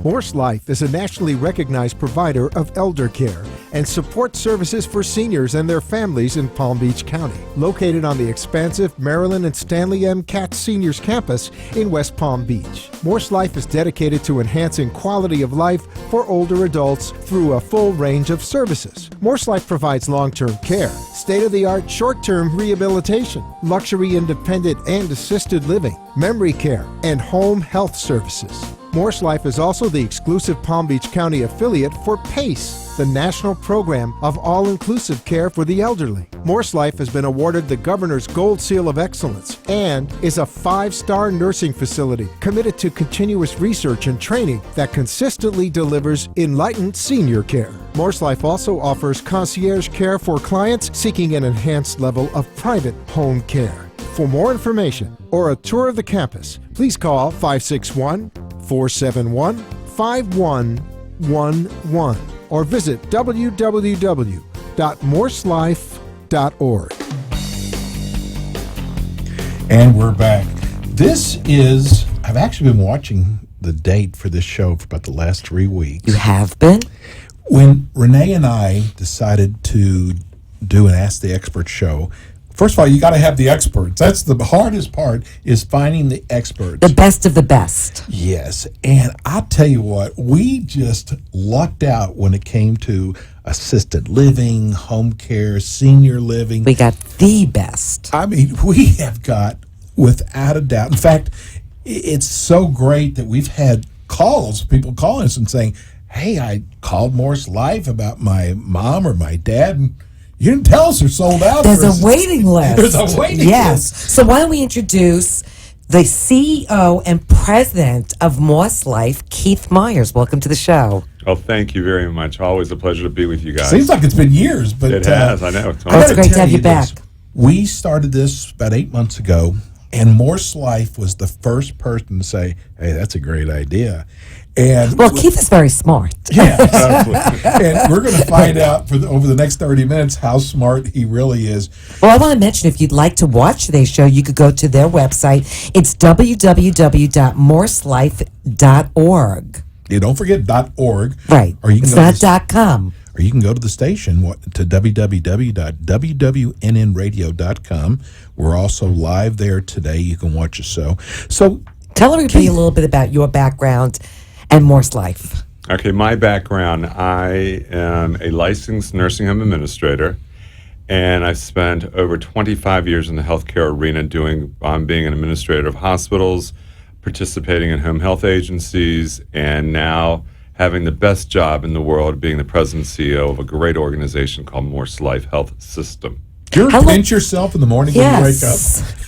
Morselife is a nationally recognized provider of elder care and support services for seniors and their families in Palm Beach County. Located on the expansive Maryland and Stanley M. Katz Seniors Campus in West Palm Beach. Morselife is dedicated to enhancing quality of life for older adults through a full range of services. Morselife provides long-term care, state-of-the-art short-term rehabilitation, luxury independent and assisted living, memory care, and home health services. Morselife is also the exclusive Palm Beach County affiliate for PACE, the national program of all-inclusive care for the elderly. Morselife has been awarded the Governor's Gold Seal of Excellence and is a 5-star nursing facility committed to continuous research and training that consistently delivers enlightened senior care. Morselife also offers concierge care for clients seeking an enhanced level of private home care. For more information or a tour of the campus, please call 561-471-5111 or visit www.morselife.org. And we're back. I've actually been watching the date for this show for about the last 3 weeks. You have been? When Renee and I decided to do an Ask the Expert show, first of all, you got to have the experts. That's the hardest part, is finding the experts. The best of the best. Yes. And I'll tell you what, we just lucked out when it came to assisted living, home care, senior living. We got the best. I mean, we have got, without a doubt. In fact, it's so great that we've had calls, people calling us and saying, hey, I called Morselife about my mom or my dad, and you didn't tell us they're sold out. There's a waiting list. There's a waiting list. Yes. So why don't we introduce the CEO and president of Morselife, Keith Myers. Welcome to the show. Oh, thank you very much. Always a pleasure to be with you guys. Seems like it's been years, but it has. I know. It's great to have you back. We started this about 8 months ago, and Morselife was the first person to say, hey, that's a great idea. And Keith is very smart. Yeah, and we're going to find out over the next 30 minutes how smart he really is. Well, I want to mention, if you'd like to watch today's show, you could go to their website. It's www.morselife.org. Yeah, don't forget .org. Right. Or you can it's not .com. Or you can go to the station to www.wwnradio.com. We're also live there today. You can watch the show. So tell everybody a little bit about your background and Morselife. Okay, my background, I am a licensed nursing home administrator, and I've spent over 25 years in the healthcare arena being an administrator of hospitals, participating in home health agencies, and now having the best job in the world, being the president and CEO of a great organization called Morselife Health System. Do you pinch yourself in the morning when you wake up?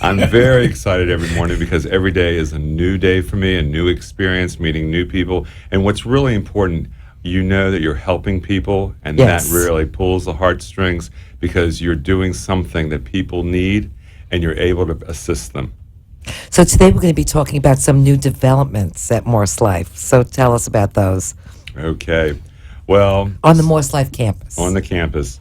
I'm very excited every morning because every day is a new day for me, a new experience, meeting new people. And what's really important, you know that you're helping people, and that really pulls the heartstrings because you're doing something that people need and you're able to assist them. So today we're going to be talking about some new developments at Morselife. So tell us about those. Okay. Well, on the Morselife campus. On the campus.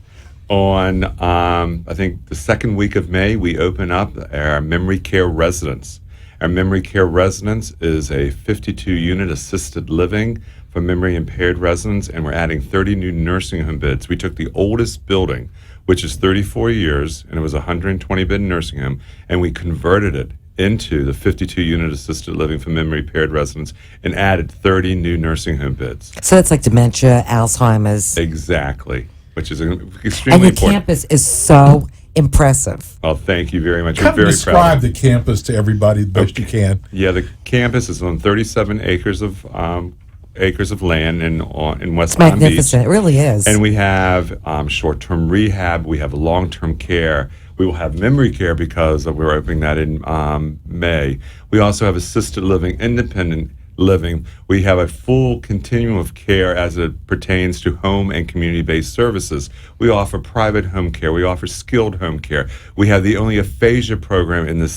On, I think, the second week of May, we open up our memory care residence. Our memory care residence is a 52-unit assisted living for memory impaired residents, and we're adding 30 new nursing home beds. We took the oldest building, which is 34 years, and it was a 120-bed nursing home, and we converted it into the 52-unit assisted living for memory impaired residents and added 30 new nursing home beds. So that's like dementia, Alzheimer's. Exactly. Which is extremely important. And the campus is so impressive. Oh, thank you very much. Kind of describe the campus to everybody the best you can. Yeah, the campus is on 37 acres of land in West Palm Beach. Magnificent. It really is. And we have short-term rehab. We have long-term care. We will have memory care because we're opening that in May. We also have assisted living, independent living. We have a full continuum of care as it pertains to home and community-based services. We offer private home care. We offer skilled home care. We have the only aphasia program in the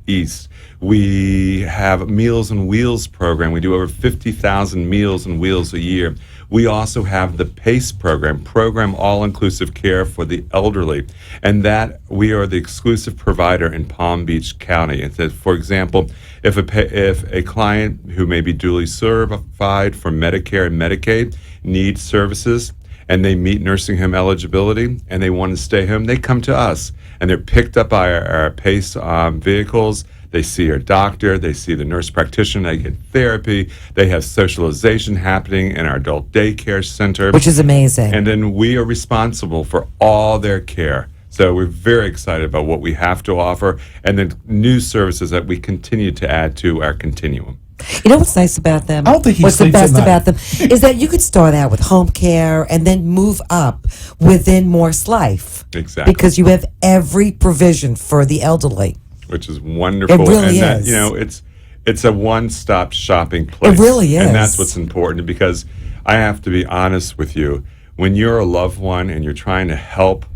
East. We have Meals on Wheels program. We do over 50,000 Meals on Wheels a year. We also have the PACE program all-inclusive care for the elderly, and that we are the exclusive provider in Palm Beach County. And so, for example, if a client who may be duly certified for Medicare and Medicaid needs services, and they meet nursing home eligibility, and they want to stay home, they come to us, and they're picked up by our PACE vehicles. They see a doctor, they see the nurse practitioner, they get therapy, they have socialization happening in our adult daycare center. Which is amazing. And then we are responsible for all their care. So we're very excited about what we have to offer and the new services that we continue to add to our continuum. You know what's nice about them? I don't think he what's the sleeps at best night. about them is that you could start out with home care and then move up within Morselife. Exactly. Because you have every provision for the elderly. Which is wonderful. It really and is. That, it's a one-stop shopping place. It really is. And that's what's important, because I have to be honest with you. When you're a loved one and you're trying to help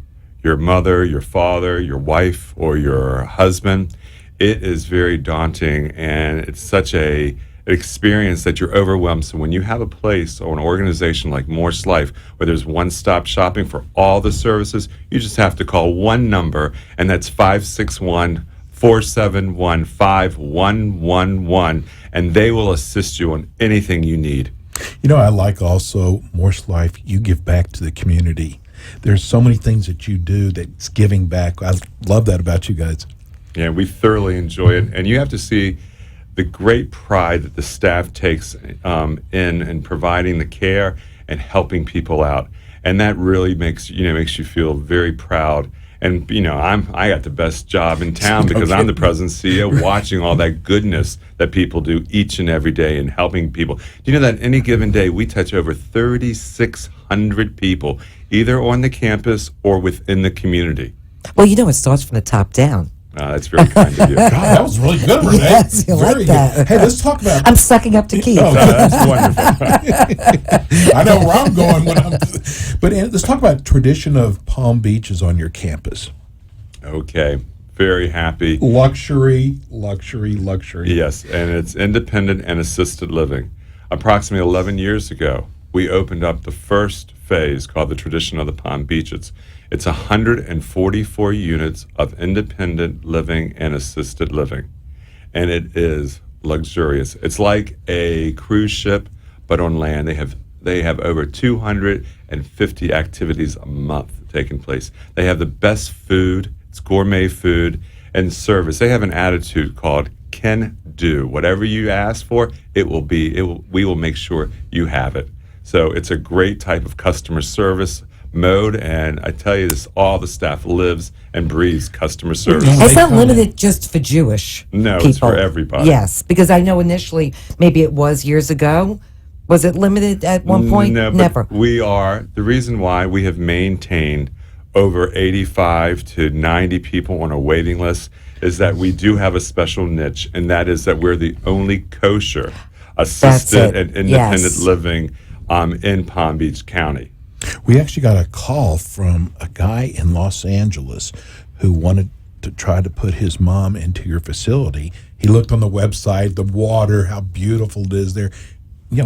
your mother, your father, your wife, or your husband, it is very daunting, and it's such an experience that you're overwhelmed. So when you have a place or an organization like Morselife where there's one-stop shopping for all the services, you just have to call one number, and that's 561-471-5111, and they will assist you on anything you need. You know, I like also Morselife, you give back to the community. There's so many things that you do that's giving back. I love that about you guys. Yeah, we thoroughly enjoy it, and you have to see the great pride that the staff takes in providing the care and helping people out, and that really makes you feel very proud. And I got the best job in town because I'm the president and CEO, watching all that goodness that people do each and every day and helping people. Do you know that any given day we touch over 3,600 people, either on the campus or within the community? Well, it starts from the top down. That's very kind of you. God, that was really good, Renee. Yes, you Very like that. good. Hey, let's talk about... I'm sucking up to Keith. That's wonderful. I know where I'm going when I'm... But let's talk about tradition of Palm Beaches on your campus. Okay, very happy. Luxury. Yes, and it's independent and assisted living. Approximately 11 years ago, we opened up the first phase called the Tradition of the Palm Beaches. It's 144 units of independent living and assisted living, and it is luxurious. It's like a cruise ship, but on land. They have over 250 activities a month taking place. They have the best food. It's gourmet food and service. They have an attitude called "can do." Whatever you ask for, we will make sure you have it. So it's a great type of customer service mode, and I tell you this, all the staff lives and breathes customer service. It's not limited just for Jewish No, people. it's for everybody. Yes, because I know initially, maybe it was years ago. Was it limited at one point? No, but Never. the reason why we have maintained over 85 to 90 people on a waiting list is that we do have a special niche, and that is that we're the only kosher assisted and independent living in Palm Beach County. We actually got a call from a guy in Los Angeles who wanted to try to put his mom into your facility. He looked on the website, the water, how beautiful it is there. He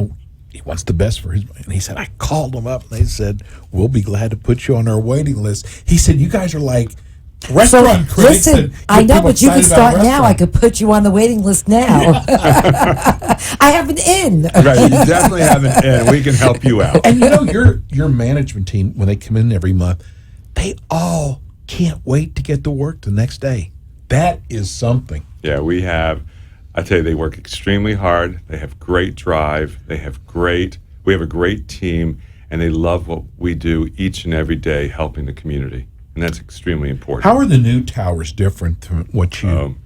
wants the best for his... And he said, I called them up, and they said, we'll be glad to put you on our waiting list. He said, you guys are like restaurant critics. Listen, I know, but you can start now. I could put you on the waiting list now. I have an in. Right, you definitely have an in. We can help you out. And your management team, when they come in every month, they all can't wait to get to work the next day. That is something. Yeah, I tell you, they work extremely hard. They have great drive. We have a great team, and they love what we do each and every day, helping the community. And that's extremely important. How are the new towers different from what you...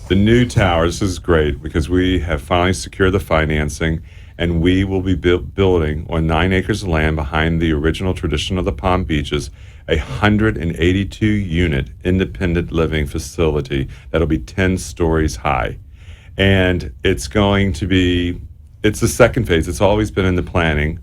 The new towers is great because we have finally secured the financing, and we will be building on 9 acres of land behind the original Tradition of the Palm Beaches, a 182-unit independent living facility that'll be 10 stories high. And it's the second phase. It's always been in the planning,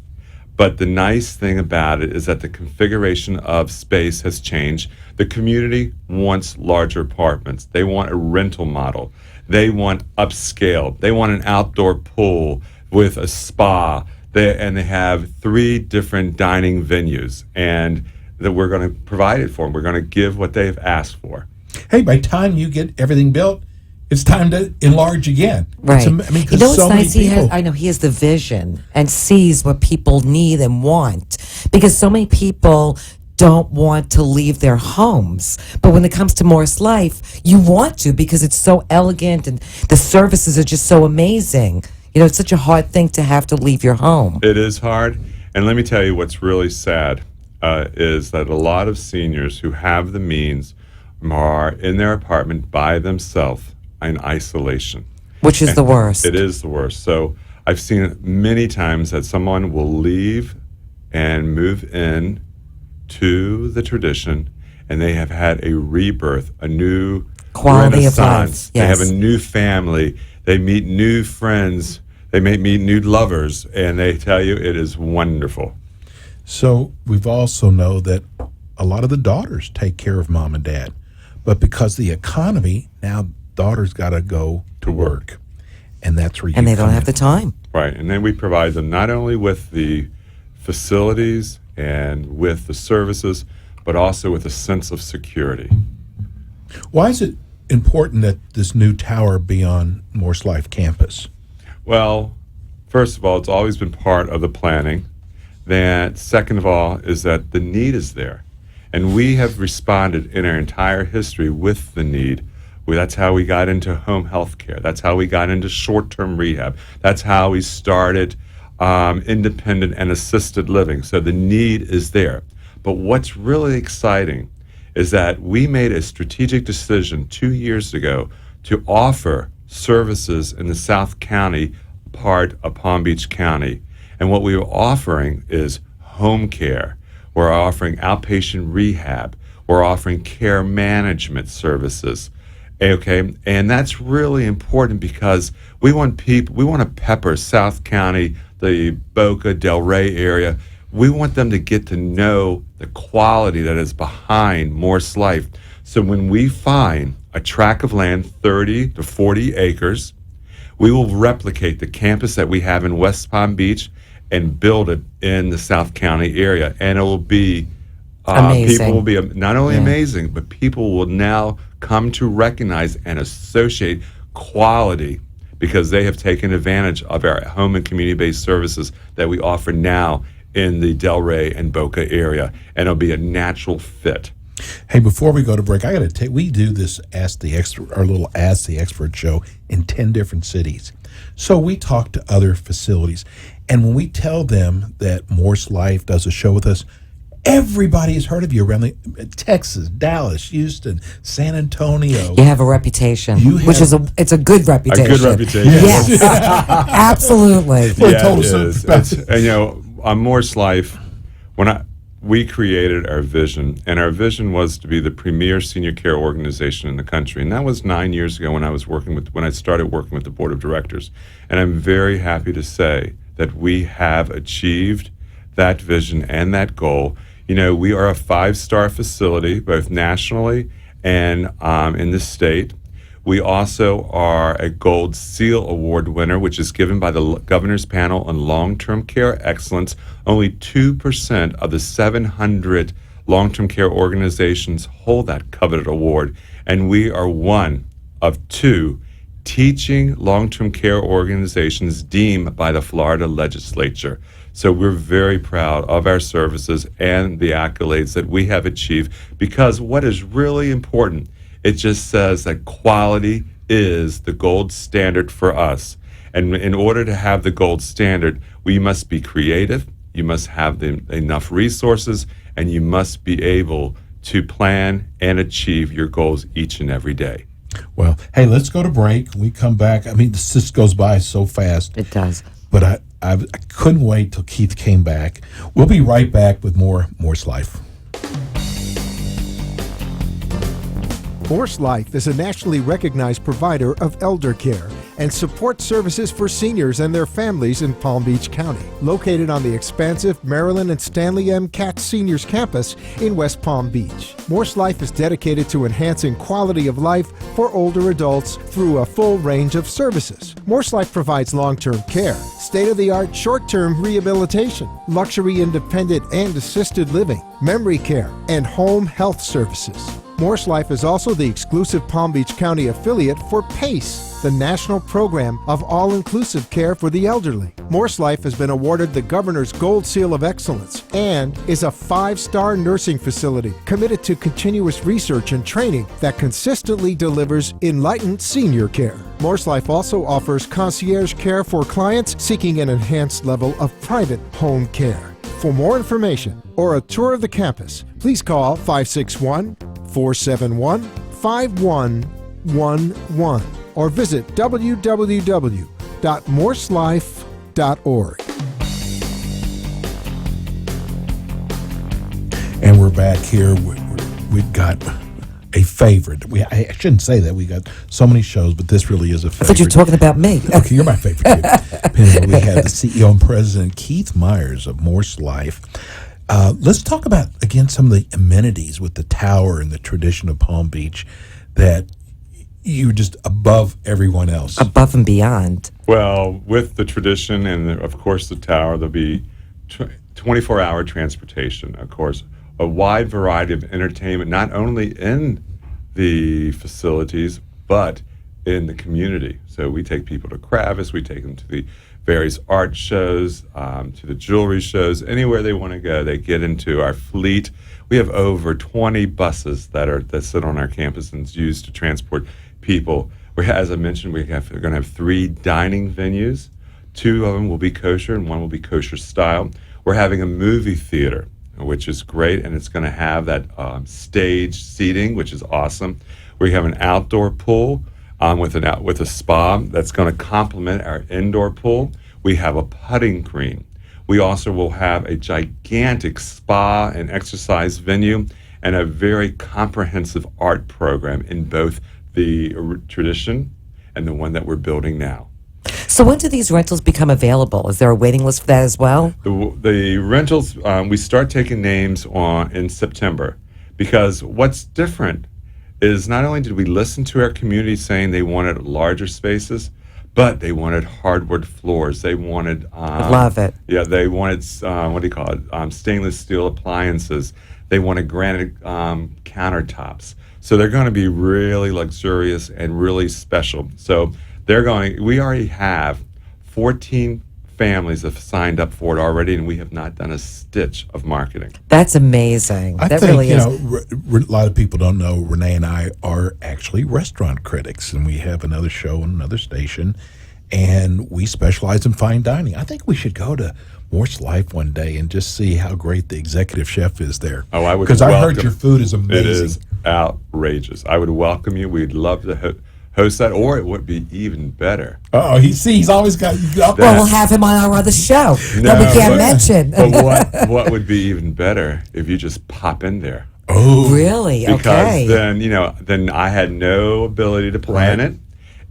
But the nice thing about it is that the configuration of space has changed. The community wants larger apartments. They want a rental model. They want upscale. They want an outdoor pool with a spa. And they have 3 different dining venues, and that we're going to provide it for them. We're going to give what they've asked for. Hey, by the time you get everything built, it's time to enlarge again. Right. I mean, you know what's so many nice? He people. has, I know he has the vision and sees what people need and want, because so many people don't want to leave their homes. But when it comes to Morselife, you want to, because it's so elegant and the services are just so amazing. You know, it's such a hard thing to have to leave your home. It is hard. And let me tell you what's really sad is that a lot of seniors who have the means are in their apartment by themselves in isolation. Which is the worst. It is the worst. So I've seen it many times that someone will leave and move in to the tradition, and they have had a rebirth, a new Quality of life, renaissance. They have yes. a new family. They meet new friends. They may meet new lovers, and they tell you it is wonderful. So we've also know that a lot of the daughters take care of mom and dad, but because the economy, now daughters got to go to work, and that's where you And they don't come have the in. time. Right, and then we provide them not only with the facilities and with the services, but also with a sense of security. Why is it important that this new tower be on Morselife campus? Well, first of all, it's always been part of the planning. Then, second of all, is that the need is there. And we have responded in our entire history with the need. That's how we got into home health care. That's how we got into short-term rehab. That's how we started independent and assisted living. So the need is there. But what's really exciting is that we made a strategic decision 2 years ago to offer services in the South County part of Palm Beach County. And what we were offering is home care. We're offering outpatient rehab. We're offering care management services. Okay, and that's really important because we want to pepper South County, the Boca, Del Rey area. We want them to get to know the quality that is behind Morselife. So when we find a tract of land, 30 to 40 acres, we will replicate the campus that we have in West Palm Beach and build it in the South County area. And it will be, Amazing. people will be not only amazing, but people will now come to recognize and associate quality because they have taken advantage of our home and community-based services that we offer now in the Del Rey and Boca area. And it'll be a natural fit. Hey, before we go to break, I got to take. We do this our little Ask the Expert show in 10 different cities. So we talk to other facilities, and when we tell them that Morselife does a show with us, everybody has heard of you around Texas, Dallas, Houston, San Antonio. You have a reputation, You which have- it's a good reputation. A good reputation. Yes, absolutely. Well, Yeah, told it us is. about And on Morselife, we created our vision, and our vision was to be the premier senior care organization in the country. And that was 9 years ago when I started working with the board of directors. And I'm very happy to say that we have achieved that vision and that goal. We are a 5-star facility, both nationally and in the state. We also are a Gold Seal Award winner, which is given by the Governor's Panel on Long-Term Care Excellence. Only 2% of the 700 long-term care organizations hold that coveted award, and we are one of 2 teaching long-term care organizations deemed by the Florida legislature. So we're very proud of our services and the accolades that we have achieved, because what is really important, it just says that quality is the gold standard for us. And in order to have the gold standard, we must be creative, you must have enough resources, and you must be able to plan and achieve your goals each and every day. Well, hey, let's go to break. When we come back. I mean, this just goes by so fast. It does. But I couldn't wait till Keith came back. We'll be right back with more Morselife. Morselife is a nationally recognized provider of elder care and support services for seniors and their families in Palm Beach County. Located on the expansive Maryland and Stanley M. Katz Seniors Campus in West Palm Beach. Morselife is dedicated to enhancing quality of life for older adults through a full range of services. Morselife provides long-term care, state-of-the-art short-term rehabilitation, luxury independent and assisted living, memory care, and home health services. Morselife is also the exclusive Palm Beach County affiliate for PACE, the national program of all-inclusive care for the elderly. Morselife has been awarded the Governor's Gold Seal of Excellence and is a 5-star nursing facility committed to continuous research and training that consistently delivers enlightened senior care. Morselife also offers concierge care for clients seeking an enhanced level of private home care. For more information or a tour of the campus, please call 561-471-5111 or visit www.morselife.org. And we're back here. We've got a favorite. I shouldn't say that. We got so many shows, but this really is a favorite. I thought you were talking about me. Okay, you're my favorite too. We have the CEO and President Keith Myers of Morselife. Let's talk about, again, some of the amenities with the tower and the tradition of Palm Beach that you're just above everyone else. Above and beyond. Well, with the tradition and, of course, the tower, there'll be 24-hour transportation, of course, a wide variety of entertainment, not only in the facilities, but in the community. So we take people to Kravis, we take them to the various art shows, to the jewelry shows, anywhere they want to go, they get into our fleet. We have over 20 buses that sit on our campus and is used to transport people. As I mentioned, we're going to have 3 dining venues. 2 of them will be kosher and 1 will be kosher style. We're having a movie theater, which is great, and it's going to have that stage seating, which is awesome. We have an outdoor pool with a spa that's going to complement our indoor pool. We have a putting green. We also will have a gigantic spa and exercise venue and a very comprehensive art program in both the tradition and the one that we're building now. So when do these rentals become available? Is there a waiting list for that as well? The rentals, we start taking names in September, because what's different is not only did we listen to our community saying they wanted larger spaces, but they wanted hardwood floors. They wanted Love it. Yeah, they wanted stainless steel appliances. They wanted granite countertops. So they're going to be really luxurious and really special. So we already have 14 families that have signed up for it already, and we have not done a stitch of marketing. That's amazing. I That think, really is. a lot of people don't know Renee and I are actually restaurant critics, and we have another show on another station, and we specialize in fine dining. I think we should go to Morselife one day and just see how great the executive chef is there. Oh, I would. Because I heard your food is amazing. It is outrageous. I would welcome you. We'd love to host that, or it would be even better. Oh, he's always got. Well, we'll have him on our other show that we can't mention. But what would be even better if you just pop in there? Oh, Really? Because Okay. then I had no ability to plan it,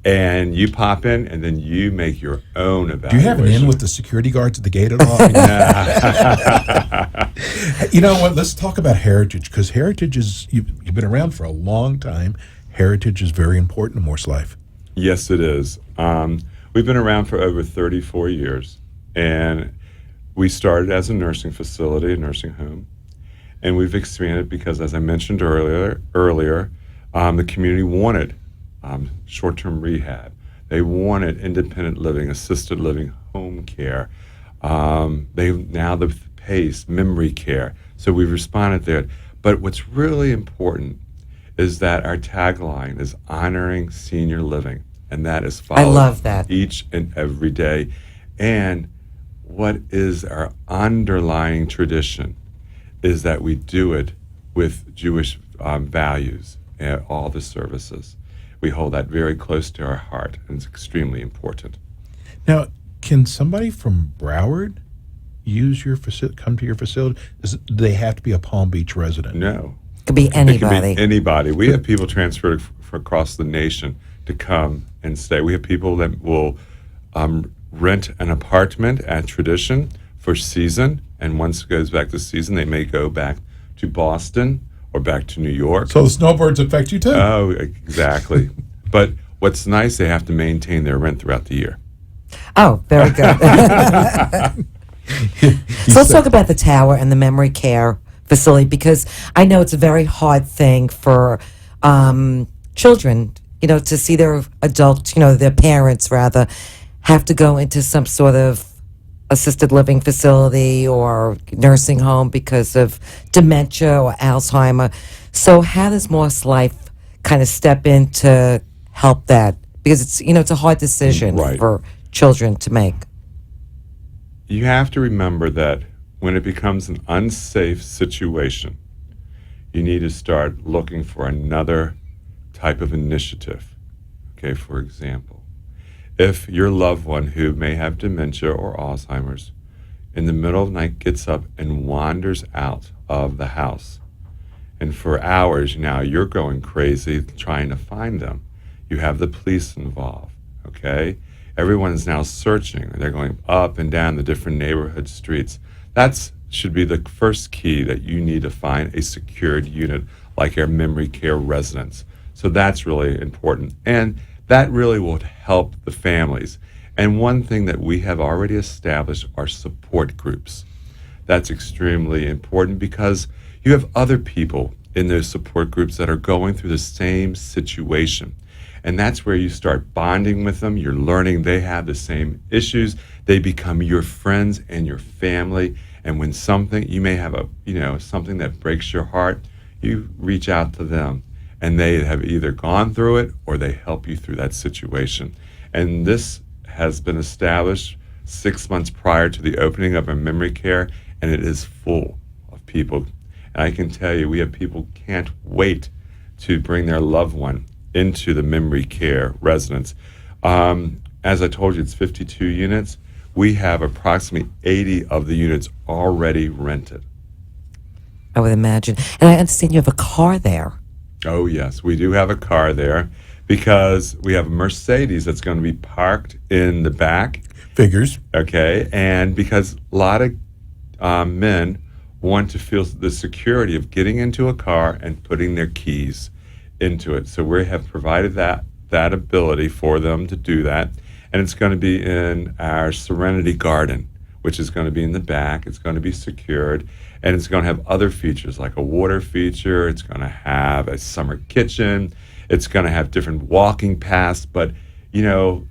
and you pop in, and then you make your own do evaluation. you have an in with the security guards at the gate at all? You know what? Let's talk about heritage, because heritage is you've been around for a long time. Heritage is very important in Morselife. Yes, it is. We've been around for over 34 years, and we started as a nursing facility, a nursing home, and we've expanded because, as I mentioned earlier, the community wanted short-term rehab. They wanted independent living, assisted living, home care. The PACE, memory care. So we've responded there. But what's really important is that our tagline is honoring senior living, and that is followed I love that. each and every day. And what is our underlying tradition is that we do it with Jewish values at all the services. We hold that very close to our heart, and it's extremely important. Now, can somebody from Broward use your come to your facility? Do they have to be a Palm Beach resident? No. Could be It anybody. can be anybody. We have people transferred across the nation to come and stay. We have people that will rent an apartment at Tradition for season, and once it goes back to season, they may go back to Boston or back to New York. So the snowbirds affect you too. Oh, exactly. But what's nice, they have to maintain their rent throughout the year. Oh, very good. So let's talk about the tower and the memory care facility, because I know it's a very hard thing for children, to see their adults, their parents rather, have to go into some sort of assisted living facility or nursing home because of dementia or Alzheimer. So how does Morse Life kind of step in to help that? Because it's a hard decision Right. for children to make. You have to remember that when it becomes an unsafe situation, you need to start looking for another type of initiative. Okay, for example, if your loved one who may have dementia or Alzheimer's in the middle of the night gets up and wanders out of the house, and for hours now you're going crazy trying to find them, you have the police involved, okay? Everyone's now searching. They're going up and down the different neighborhood streets. That should be the first key, that you need to find a secured unit like our memory care residence. So that's really important. And that really will help the families. And one thing that we have already established are support groups. That's extremely important because you have other people in those support groups that are going through the same situation. And that's where you start bonding with them. You're learning they have the same issues. They become your friends and your family. And when you may have something that breaks your heart, you reach out to them. And they have either gone through it or they help you through that situation. And this has been established 6 months prior to the opening of our memory care, and it is full of people. And I can tell you, we have people can't wait to bring their loved one into the memory care residence. As I told you, it's 52 units. We have approximately 80 of the units already rented. I would imagine. And I understand you have a car there. Oh, yes, we do have a car there because we have a Mercedes that's going to be parked in the back. Figures. Okay, and because a lot of men want to feel the security of getting into a car and putting their keys into it. So we have provided that ability for them to do that. And it's going to be in our Serenity Garden, which is going to be in the back. It's going to be secured. And it's going to have other features like a water feature. It's going to have a summer kitchen. It's going to have different walking paths. But,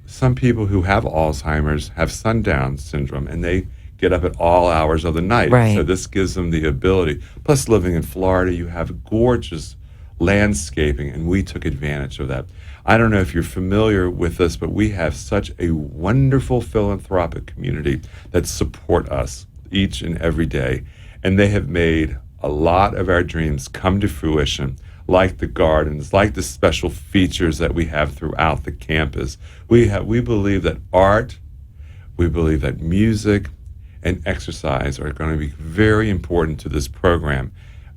some people who have Alzheimer's have sundown syndrome, and they get up at all hours of the night. Right. So this gives them the ability. Plus, living in Florida, you have gorgeous landscaping, and we took advantage of that. I don't know if you're familiar with this, but we have such a wonderful philanthropic community that support us each and every day. And they have made a lot of our dreams come to fruition, like the gardens, like the special features that we have throughout the campus. We believe that art, we believe that music, and exercise are going to be very important to this program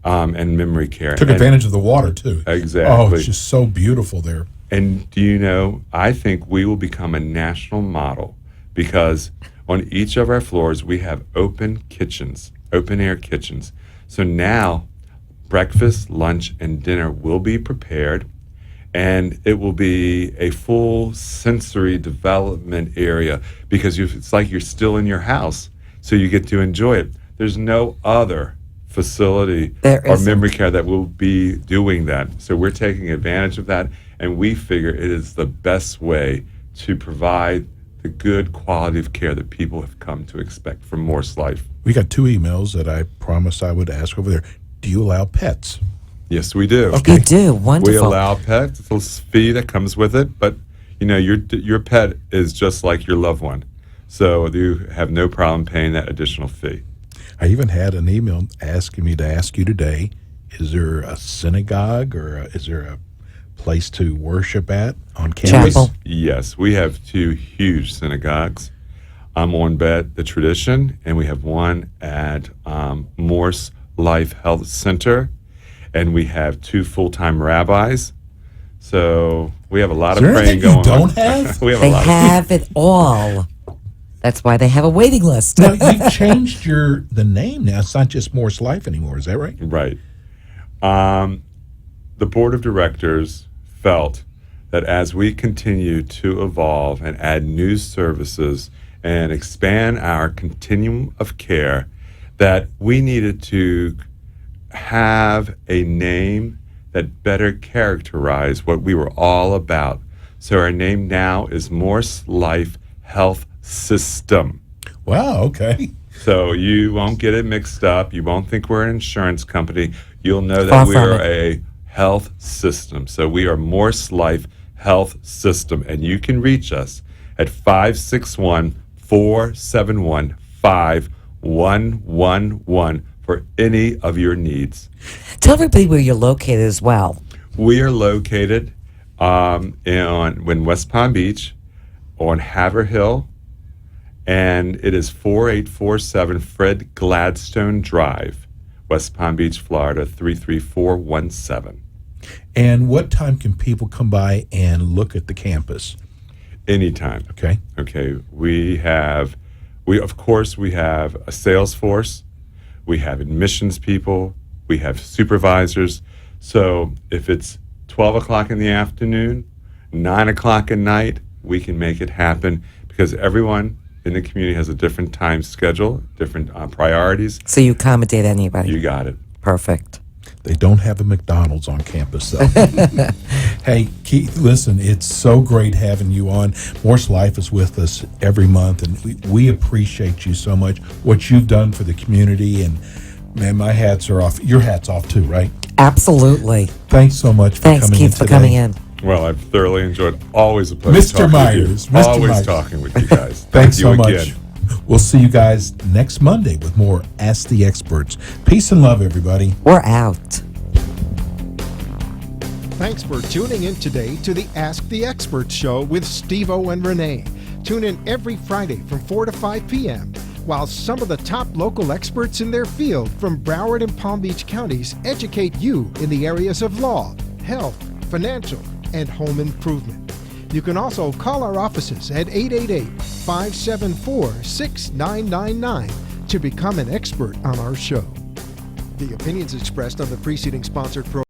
and memory care. Took advantage of the water, too. Exactly. Oh, it's just so beautiful there. And do you know, I think we will become a national model because on each of our floors we have open air kitchens. So now breakfast, lunch, and dinner will be prepared, and it will be a full sensory development area because it's like you're still in your house, so you get to enjoy it. There's no other facility or memory care that will be doing that. So we're taking advantage of that, and we figure it is the best way to provide the good quality of care that people have come to expect from Morse Life. We got 2 emails that I promised I would ask over there. Do you allow pets? Yes, we do. Okay. You do. Wonderful. We allow pets. It's a fee that comes with it, but your pet is just like your loved one, so you have no problem paying that additional fee. I even had an email asking me to ask you today, is there a synagogue or is there a place to worship at on campus? Chapel. Yes, we have 2 huge synagogues. I'm on the Tradition, and we have one at Morse Life Health Center, and we have 2 full-time rabbis. So we have a lot Is of there praying anything you going on. don't have? We have They a lot. have it all. That's why they have a waiting list. Now you've changed the name now. It's not just Morse Life anymore. Is that right? Right. The board of directors felt that as we continue to evolve and add new services and expand our continuum of care, that we needed to have a name that better characterized what we were all about. So our name now is Morse Life Health System. Wow. Okay. So you won't get it mixed up. You won't think we're an insurance company. You'll know Far that we from are it. a health system. So we are Morse Life Health System. And you can reach us at 561-471-5111 for any of your needs. Tell everybody where you're located as well. We are located in West Palm Beach on Haverhill, and it is 4847 Fred Gladstone Drive, West Palm Beach, Florida, 33417. And what time can people come by and look at the campus? Anytime. Okay. Okay. We have a sales force, we have admissions people, we have supervisors. So if it's 12 o'clock in the afternoon, 9 o'clock at night, we can make it happen because everyone in the community has a different time schedule, different priorities. So you accommodate anybody. You got it. Perfect. They don't have a McDonald's on campus, though. Hey, Keith, listen, it's so great having you on. Morse Life is with us every month, and we appreciate you so much, what you've done for the community. And, man, my hats are off. Your hat's off, too, right? Absolutely. Thanks so much for Thanks, coming Keith, in for today. coming in. Well, I've thoroughly enjoyed. Always a pleasure. Mr. talking Myers, with you. Mr. Always Myers. talking with you guys. Thanks Thank so you much. again. We'll see you guys next Monday with more Ask the Experts. Peace and love, everybody. We're out. Thanks for tuning in today to the Ask the Experts show with Steve-O and Renee. Tune in every Friday from 4 to 5 p.m. while some of the top local experts in their field from Broward and Palm Beach counties educate you in the areas of law, health, financial, and home improvement. You can also call our offices at 888-574-6999 to become an expert on our show. The opinions expressed on the preceding sponsored program